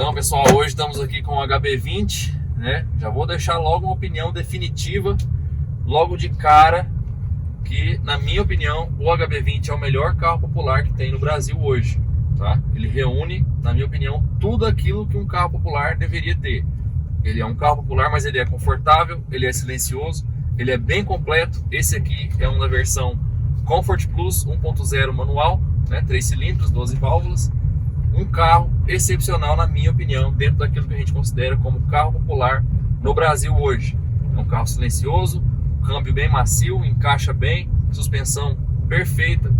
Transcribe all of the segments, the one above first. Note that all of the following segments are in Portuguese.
Então, pessoal, hoje estamos aqui com o HB20, né? Já vou deixar logo uma opinião definitiva, logo de cara, que na minha opinião o HB20 é o melhor carro popular que tem no Brasil hoje, tá? Ele reúne, na minha opinião, tudo aquilo que um carro popular deveria ter. Ele é um carro popular, mas ele é confortável, ele é silencioso, ele é bem completo. Esse aqui é uma versão Comfort Plus 1.0 manual, né? 3 cilindros, 12 válvulas. Um carro excepcional, na minha opinião, dentro daquilo que a gente considera como carro popular no Brasil hoje. É um carro silencioso, câmbio bem macio, encaixa bem, suspensão perfeita,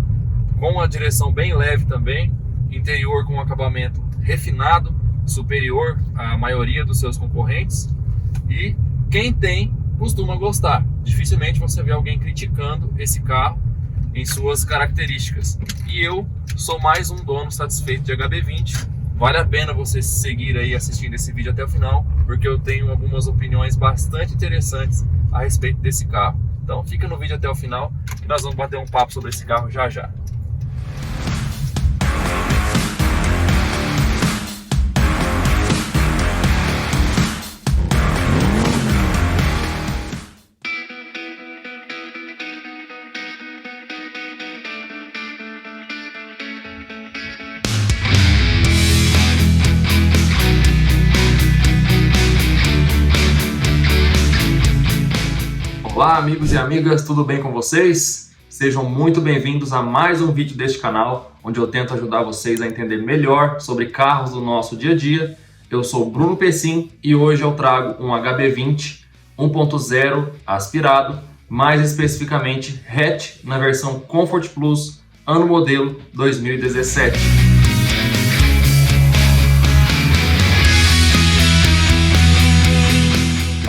com a direção bem leve também, interior com um acabamento refinado, superior à maioria dos seus concorrentes, e quem tem costuma gostar. Dificilmente você vê alguém criticando esse carro em suas características. E eu sou mais um dono satisfeito de HB20. Vale a pena você seguir aí assistindo esse vídeo até o final, porque eu tenho algumas opiniões bastante interessantes a respeito desse carro. Então fica no vídeo até o final e nós vamos bater um papo sobre esse carro já já. Olá amigos e amigas, tudo bem com vocês? Sejam muito bem-vindos a mais um vídeo deste canal, onde eu tento ajudar vocês a entender melhor sobre carros do nosso dia a dia. Eu sou Bruno Pessim e hoje eu trago um HB20 1.0 aspirado, mais especificamente hatch na versão Comfort Plus, ano modelo 2017.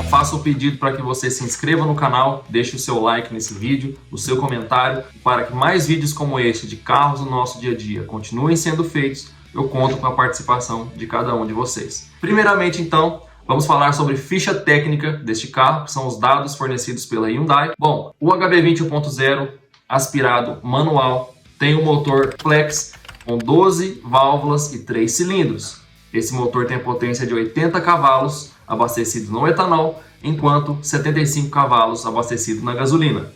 Faço o pedido para que você se inscreva no canal, deixe o seu like nesse vídeo, o seu comentário, para que mais vídeos como este de carros do nosso dia a dia continuem sendo feitos. Eu conto com a participação de cada um de vocês. Primeiramente, então, vamos falar sobre ficha técnica deste carro, que são os dados fornecidos pela Hyundai. Bom, o HB20 1.0 aspirado manual tem um motor flex com 12 válvulas e 3 cilindros. Esse motor tem a potência de 80 cavalos, abastecido no etanol, enquanto 75 cavalos abastecido na gasolina.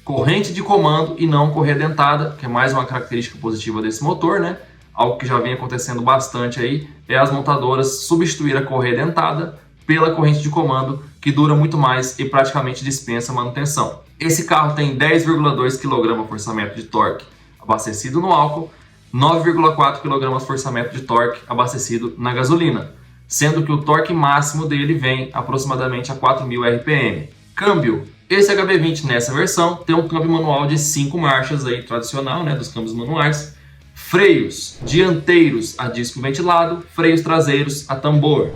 Corrente de comando e não correia dentada, que é mais uma característica positiva desse motor, né? Algo que já vem acontecendo bastante aí é as montadoras substituir a correia dentada pela corrente de comando, que dura muito mais e praticamente dispensa manutenção. Esse carro tem 10,2 kgfm de torque abastecido no álcool, 9,4 kgfm de torque abastecido na gasolina, sendo que o torque máximo dele vem aproximadamente a 4.000 RPM. Câmbio. Esse HB20 nessa versão tem um câmbio manual de 5 marchas aí, tradicional, né, dos câmbios manuais. Freios dianteiros a disco ventilado, freios traseiros a tambor.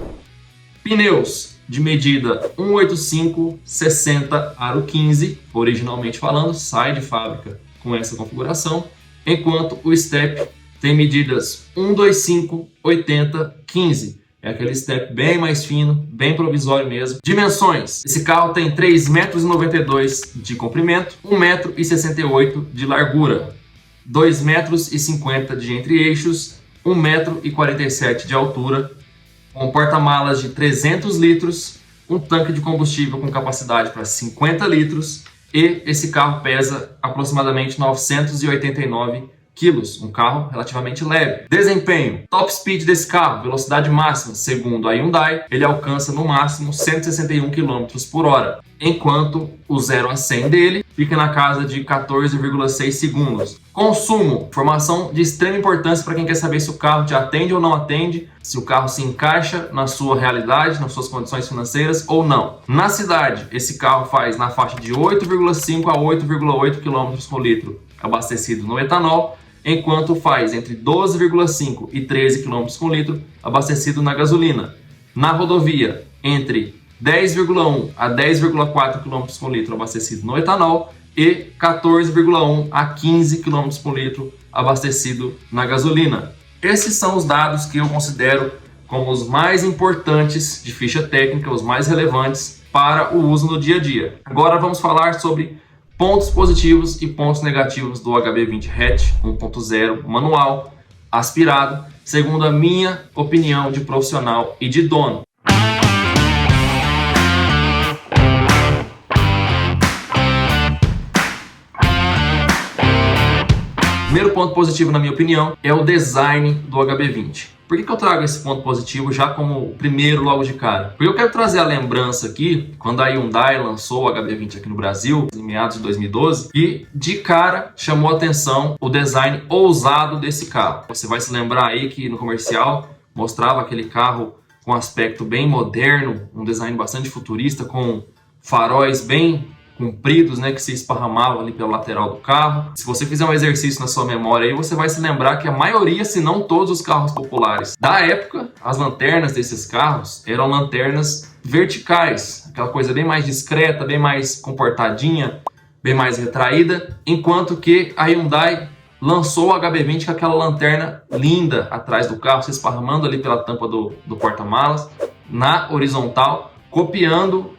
Pneus de medida 185/60 aro 15, originalmente falando, sai de fábrica com essa configuração, enquanto o step tem medidas 125/80/15. É aquele step bem mais fino, bem provisório mesmo. Dimensões. Esse carro tem 3,92 m de comprimento, 1,68 m de largura, 2,50 m de entre-eixos, 1,47 m de altura, com porta-malas de 300 litros, um tanque de combustível com capacidade para 50 litros e esse carro pesa aproximadamente 989 quilos, um carro relativamente leve. Desempenho. Top speed desse carro, velocidade máxima, segundo a Hyundai, ele alcança no máximo 161 km por hora, enquanto o 0 a 100 dele fica na casa de 14,6 segundos. Consumo, informação de extrema importância para quem quer saber se o carro te atende ou não atende, se o carro se encaixa na sua realidade, nas suas condições financeiras ou não. Na cidade, esse carro faz na faixa de 8,5 a 8,8 km por litro abastecido no etanol, enquanto faz entre 12,5 e 13 km por litro abastecido na gasolina. Na rodovia, entre 10,1 a 10,4 km por litro abastecido no etanol e 14,1 a 15 km por litro abastecido na gasolina. Esses são os dados que eu considero como os mais importantes de ficha técnica, os mais relevantes para o uso no dia a dia. Agora vamos falar sobre pontos positivos e pontos negativos do HB20 hatch 1.0 manual aspirado, segundo a minha opinião de profissional e de dono. Primeiro ponto positivo, na minha opinião, é o design do HB20. Por que eu trago esse ponto positivo já como o primeiro logo de cara? Porque eu quero trazer a lembrança aqui, quando a Hyundai lançou o HB20 aqui no Brasil, em meados de 2012, e de cara chamou a atenção o design ousado desse carro. Você vai se lembrar aí que no comercial mostrava aquele carro com aspecto bem moderno, um design bastante futurista, com faróis bem compridos, né, que se esparramavam ali pela lateral do carro. Se você fizer um exercício na sua memória aí, você vai se lembrar que a maioria, se não todos os carros populares da época, as lanternas desses carros eram lanternas verticais, aquela coisa bem mais discreta, bem mais comportadinha, bem mais retraída, enquanto que a Hyundai lançou o HB20 com aquela lanterna linda atrás do carro, se esparramando ali pela tampa do porta-malas, na horizontal, copiando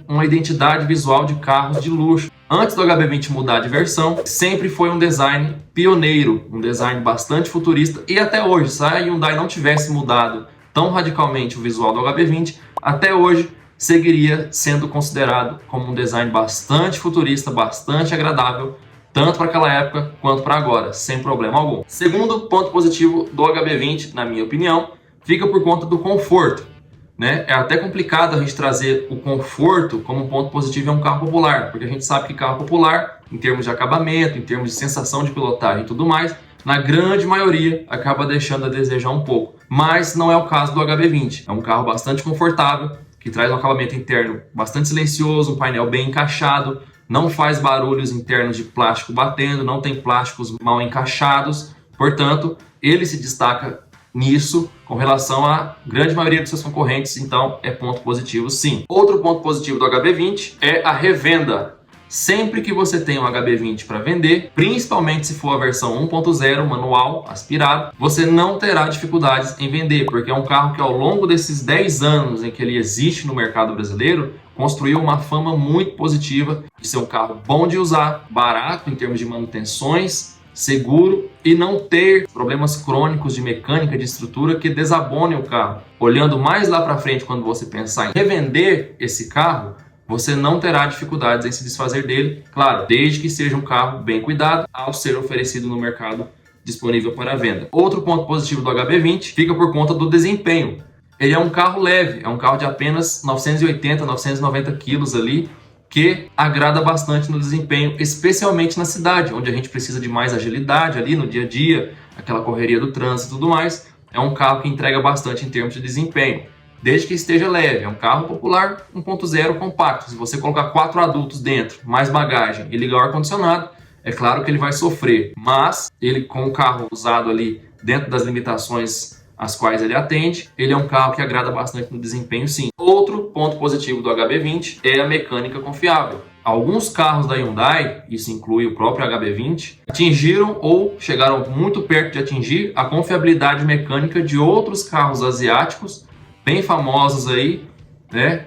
uma identidade visual de carros de luxo. Antes do HB20 mudar de versão, sempre foi um design pioneiro, um design bastante futurista, e até hoje, se a Hyundai não tivesse mudado tão radicalmente o visual do HB20, até hoje seguiria sendo considerado como um design bastante futurista, bastante agradável, tanto para aquela época quanto para agora, sem problema algum. Segundo ponto positivo do HB20, na minha opinião, fica por conta do conforto. É até complicado a gente trazer o conforto como um ponto positivo em um carro popular, porque a gente sabe que carro popular, em termos de acabamento, em termos de sensação de pilotagem e tudo mais, na grande maioria acaba deixando a desejar um pouco. Mas não é o caso do HB20. É um carro bastante confortável, que traz um acabamento interno bastante silencioso, um painel bem encaixado, não faz barulhos internos de plástico batendo, não tem plásticos mal encaixados, portanto, ele se destaca nisso com relação à grande maioria dos seus concorrentes, então é ponto positivo sim. Outro ponto positivo do HB20 é a revenda. Sempre que você tem um HB20 para vender, principalmente se for a versão 1.0 manual aspirado, você não terá dificuldades em vender, porque é um carro que ao longo desses 10 anos em que ele existe no mercado brasileiro, construiu uma fama muito positiva de ser um carro bom de usar, barato em termos de manutenções, seguro e não ter problemas crônicos de mecânica, de estrutura que desabonem o carro. Olhando mais lá para frente, quando você pensar em revender esse carro, você não terá dificuldades em se desfazer dele, claro, desde que seja um carro bem cuidado ao ser oferecido no mercado disponível para venda. Outro ponto positivo do HB20 fica por conta do desempenho. Ele é um carro leve, é um carro de apenas 980, 990 quilos ali, que agrada bastante no desempenho, especialmente na cidade, onde a gente precisa de mais agilidade ali no dia a dia, aquela correria do trânsito e tudo mais. É um carro que entrega bastante em termos de desempenho, desde que esteja leve. É um carro popular 1.0 compacto. Se você colocar 4 adultos dentro, mais bagagem e ligar o ar-condicionado, é claro que ele vai sofrer, mas ele, com o carro usado ali dentro das limitações as quais ele atende, ele é um carro que agrada bastante no desempenho sim. Outro ponto positivo do HB20 é a mecânica confiável. Alguns carros da Hyundai, isso inclui o próprio HB20, atingiram ou chegaram muito perto de atingir a confiabilidade mecânica de outros carros asiáticos, bem famosos aí,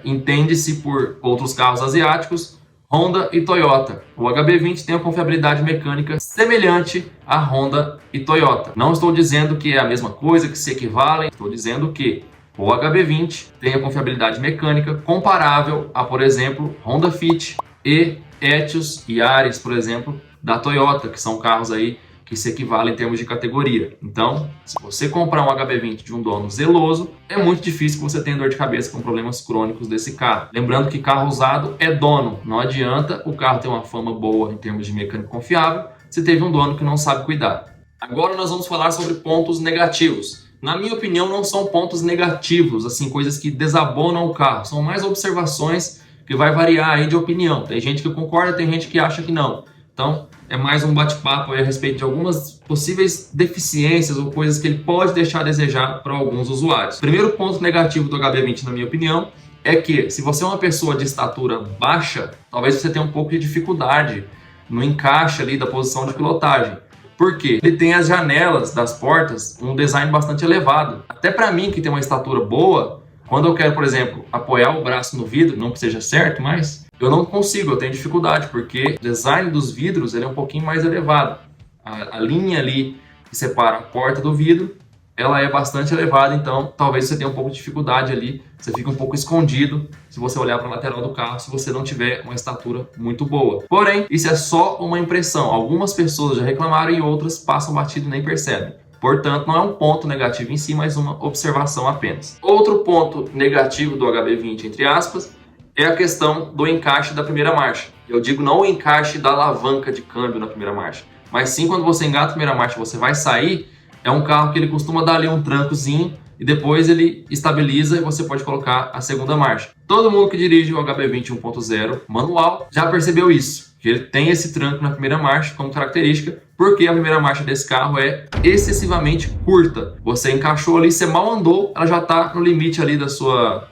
entende-se por outros carros asiáticos, Honda e Toyota. O HB20 tem a confiabilidade mecânica semelhante à Honda e Toyota. Não estou dizendo que é a mesma coisa, que se equivalem, estou dizendo que o HB20 tem a confiabilidade mecânica comparável a, por exemplo, Honda Fit e Etios e Yaris, por exemplo, da Toyota, que são carros aí que se equivalem em termos de categoria. Então, se você comprar um HB20 de um dono zeloso, é muito difícil que você tenha dor de cabeça com problemas crônicos desse carro. Lembrando que carro usado é dono. Não adianta o carro ter uma fama boa em termos de mecânica confiável se teve um dono que não sabe cuidar. Agora nós vamos falar sobre pontos negativos. Na minha opinião, não são pontos negativos, assim, coisas que desabonam o carro. São mais observações que vai variar aí de opinião. Tem gente que concorda, tem gente que acha que não. Então, é mais um bate-papo a respeito de algumas possíveis deficiências ou coisas que ele pode deixar a desejar para alguns usuários. O primeiro ponto negativo do HB20, na minha opinião, é que se você é uma pessoa de estatura baixa, talvez você tenha um pouco de dificuldade no encaixe ali da posição de pilotagem. Por quê? Ele tem as janelas das portas um design bastante elevado. Até para mim, que tem uma estatura boa, quando eu quero, por exemplo, apoiar o braço no vidro, não que seja certo, mas eu não consigo, eu tenho dificuldade, porque o design dos vidros ele é um pouquinho mais elevado. A linha ali que separa a porta do vidro ela é bastante elevada, então talvez você tenha um pouco de dificuldade ali, você fica um pouco escondido se você olhar para a lateral do carro, se você não tiver uma estatura muito boa. Porém, isso é só uma impressão. Algumas pessoas já reclamaram e outras passam batido e nem percebem. Portanto, não é um ponto negativo em si, mas uma observação apenas. Outro ponto negativo do HB20, entre aspas, é a questão do encaixe da primeira marcha. Eu digo não o encaixe da alavanca de câmbio na primeira marcha, mas sim quando você engata a primeira marcha e você vai sair, é um carro que ele costuma dar ali um trancozinho e depois ele estabiliza e você pode colocar a segunda marcha. Todo mundo que dirige o HB20 1.0 manual já percebeu isso, que ele tem esse tranco na primeira marcha como característica, porque a primeira marcha desse carro é excessivamente curta. Você encaixou ali, você mal andou, ela já está no limite ali da sua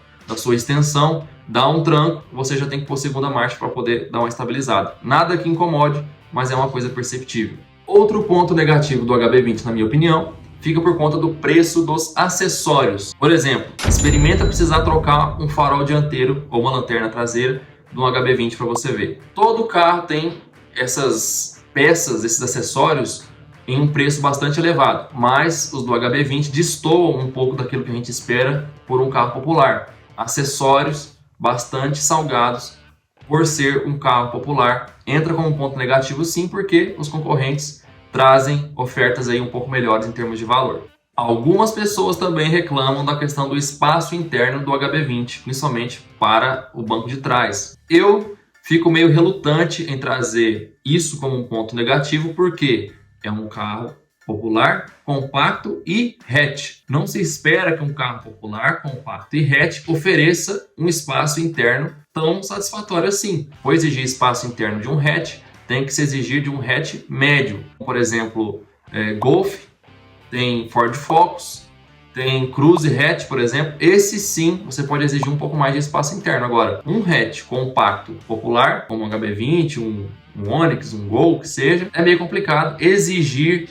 extensão, dá um tranco, você já tem que pôr segunda marcha para poder dar uma estabilizada. Nada que incomode, mas é uma coisa perceptível. Outro ponto negativo do HB20, na minha opinião, fica por conta do preço dos acessórios. Por exemplo, experimenta precisar trocar um farol dianteiro ou uma lanterna traseira do HB20 para você ver. Todo carro tem essas peças, esses acessórios em um preço bastante elevado, mas os do HB20 destoam um pouco daquilo que a gente espera por um carro popular. Acessórios bastante salgados por ser um carro popular. Entra como um ponto negativo sim, porque os concorrentes trazem ofertas aí um pouco melhores em termos de valor. Algumas pessoas também reclamam da questão do espaço interno do HB20, principalmente para o banco de trás. Eu fico meio relutante em trazer isso como um ponto negativo, porque é um carro popular, compacto e hatch. Não se espera que um carro popular, compacto e hatch ofereça um espaço interno tão satisfatório assim. Por exigir espaço interno de um hatch, tem que se exigir de um hatch médio. Por exemplo, Golf, tem Ford Focus, tem Cruze hatch, por exemplo. Esse sim, você pode exigir um pouco mais de espaço interno. Agora, um hatch compacto popular, como um HB20, um Onix, um Gol, que seja, é meio complicado exigir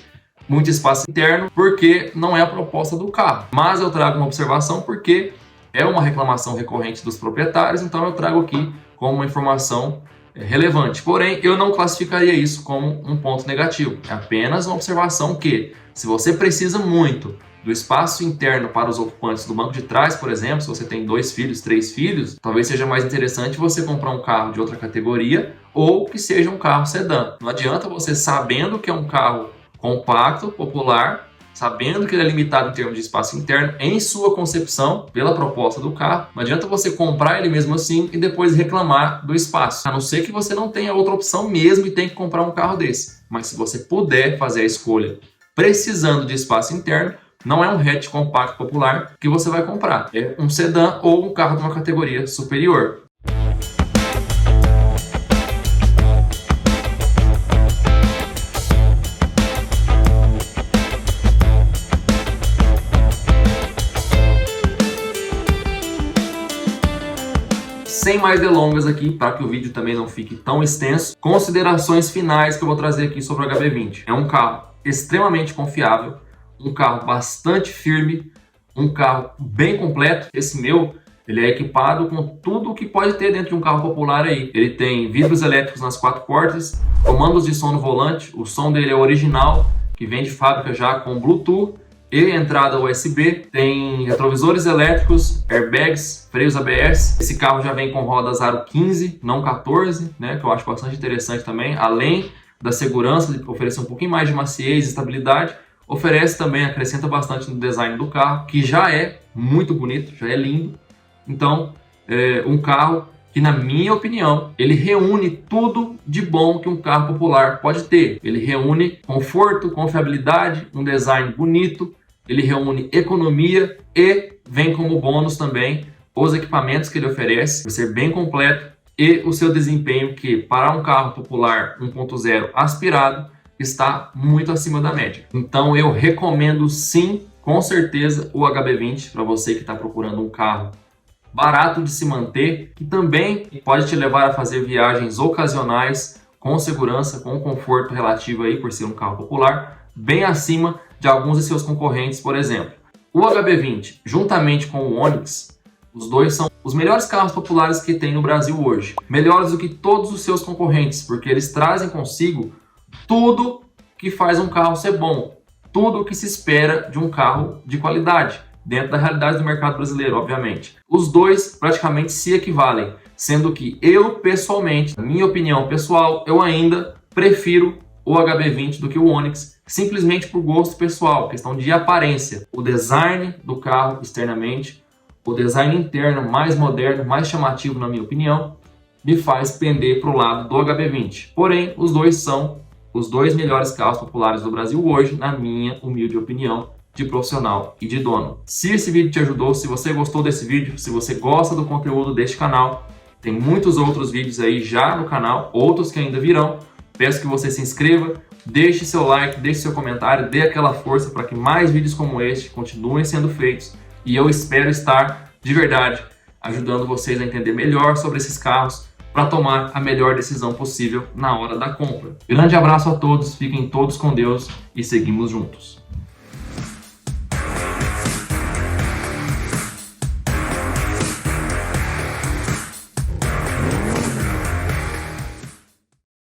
muito espaço interno, porque não é a proposta do carro. Mas eu trago uma observação porque é uma reclamação recorrente dos proprietários, então eu trago aqui como uma informação relevante. Porém, eu não classificaria isso como um ponto negativo. É apenas uma observação que, se você precisa muito do espaço interno para os ocupantes do banco de trás, por exemplo, se você tem 2 filhos, 3 filhos, talvez seja mais interessante você comprar um carro de outra categoria ou que seja um carro sedã. Não adianta você, sabendo que é um carro compacto, popular, sabendo que ele é limitado em termos de espaço interno, em sua concepção, pela proposta do carro, não adianta você comprar ele mesmo assim e depois reclamar do espaço. A não ser que você não tenha outra opção mesmo e tenha que comprar um carro desse. Mas se você puder fazer a escolha precisando de espaço interno, não é um hatch compacto popular que você vai comprar. É um sedã ou um carro de uma categoria superior. Sem mais delongas aqui, para que o vídeo também não fique tão extenso, considerações finais que eu vou trazer aqui sobre o HB20. É um carro extremamente confiável, um carro bastante firme, um carro bem completo. Esse meu, ele é equipado com tudo o que pode ter dentro de um carro popular aí. Ele tem vidros elétricos nas 4 portas, comandos de som no volante, o som dele é original, que vem de fábrica já com Bluetooth e entrada USB, tem retrovisores elétricos, airbags, freios ABS. Esse carro já vem com rodas aro 15, não 14, né, que eu acho bastante interessante também. Além da segurança, de oferecer um pouquinho mais de maciez e estabilidade, oferece também, acrescenta bastante no design do carro, que já é muito bonito, já é lindo. Então, um carro que, na minha opinião, ele reúne tudo de bom que um carro popular pode ter. Ele reúne conforto, confiabilidade, um design bonito, ele reúne economia e vem como bônus também os equipamentos que ele oferece, vai ser bem completo, e o seu desempenho, que para um carro popular 1.0 aspirado está muito acima da média. Então eu recomendo sim, com certeza, o HB20 para você que está procurando um carro barato de se manter, que também pode te levar a fazer viagens ocasionais com segurança, com conforto relativo aí por ser um carro popular, bem acima de alguns de seus concorrentes, por exemplo. O HB20, juntamente com o Onix, os dois são os melhores carros populares que tem no Brasil hoje. Melhores do que todos os seus concorrentes, porque eles trazem consigo tudo que faz um carro ser bom. tudo o que se espera de um carro de qualidade, dentro da realidade do mercado brasileiro, obviamente. Os dois praticamente se equivalem, sendo que eu, pessoalmente, na minha opinião pessoal, eu ainda prefiro o HB20 do que o Onix, simplesmente por gosto pessoal, questão de aparência. O design do carro externamente, o design interno mais moderno, mais chamativo na minha opinião, me faz pender para o lado do HB20. Porém, os dois são os dois melhores carros populares do Brasil hoje, na minha humilde opinião de profissional e de dono. Se esse vídeo te ajudou, se você gostou desse vídeo, se você gosta do conteúdo deste canal, tem muitos outros vídeos aí já no canal, outros que ainda virão. Peço que você se inscreva, deixe seu like, deixe seu comentário, dê aquela força para que mais vídeos como este continuem sendo feitos. E eu espero estar, de verdade, ajudando vocês a entender melhor sobre esses carros para tomar a melhor decisão possível na hora da compra. Grande abraço a todos, fiquem todos com Deus e seguimos juntos.